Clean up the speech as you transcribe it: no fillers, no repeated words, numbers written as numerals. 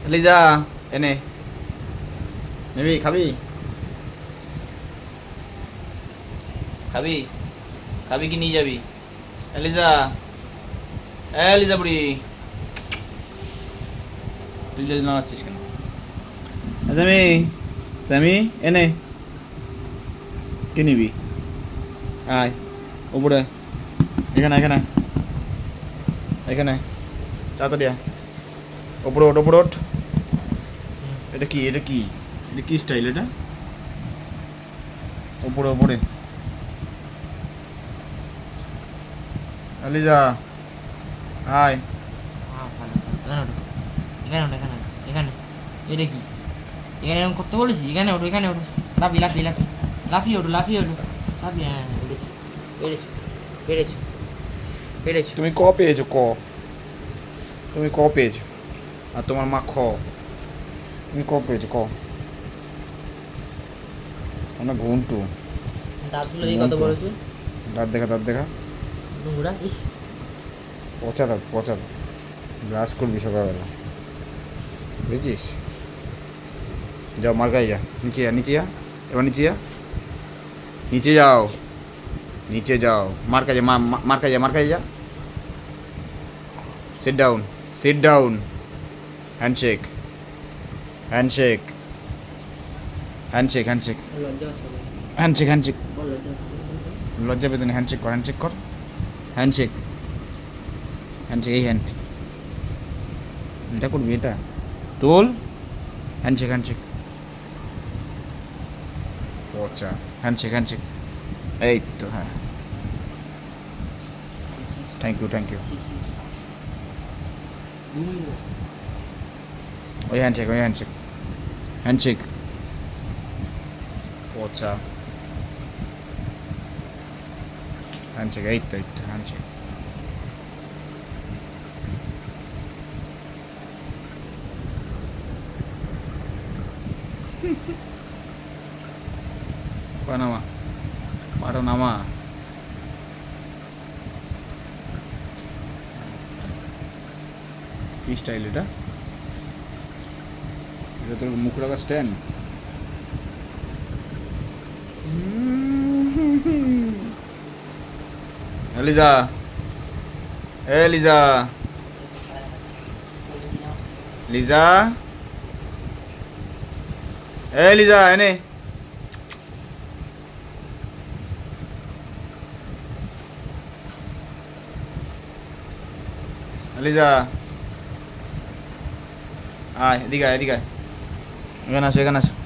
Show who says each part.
Speaker 1: লিজা এনে নিবি খাবি খাবি খাবি কি নিয়ে যাবি লিজা লিজা বুড়ি তুই লেজ নাড়াচ্ছিস কেন স্যামি স্যামি এনে কি নিবি আয় উপরে এখানে এখানে এখানে তাড়াতাড়ি আয় ওপরে ওঠ ওপরে ওঠ এটা কি এটা কি এটা কি স্টাইল এটা ওপরে ওপরে আলিজা আয়
Speaker 2: এখানে এখানে এটা কি এখানে এরকম করতে বলেছি এখানে ওঠো লাফি লাফি লাফি লাফিয়ে ওঠো লাফিয়ে ওঠো লাফি হ্যাঁ বেড়েছো বেড়েছো বেড়েছো বেড়েছো
Speaker 1: তুমি ক পেয়েছো ক তুমি ক পেয়েছো আর তোমার মা খ তুমি ক পেয়েছো ক অনেক ঘুমটু
Speaker 2: দাঁতগুলো এই কত বড় হচ্ছে
Speaker 1: দাঁত দেখা
Speaker 2: নোংরা ইস
Speaker 1: পচা দাঁত ব্রাশ করবি সকালবেলা বুঝছিস যাও মার্কাই যা নিচে যা এবার নিচে যাও মার্কাই যা সিট ডাউন হ্যান্ডশেক
Speaker 2: লজ্জা আসছে
Speaker 1: লজ্জা পেতে হ্যান্ডশেক কর হ্যান্ডশেক এই হ্যান্ড এটা করবি এটা তোল হ্যান্ডশেক আচ্ছা হ্যান্ডশেক এই তো হ্যাঁ থ্যাংক ইউ ওই হ্যান্ডশেক আচ্ছা হ্যান্ডশেক এই তো হ্যান্ডশেক পাটা নামা কি স্টাইল এটা তোর মুখ রাখা স্ট্যান্ড লিজা লিজা এনে লিজা আয় এদিকে এখানে আসো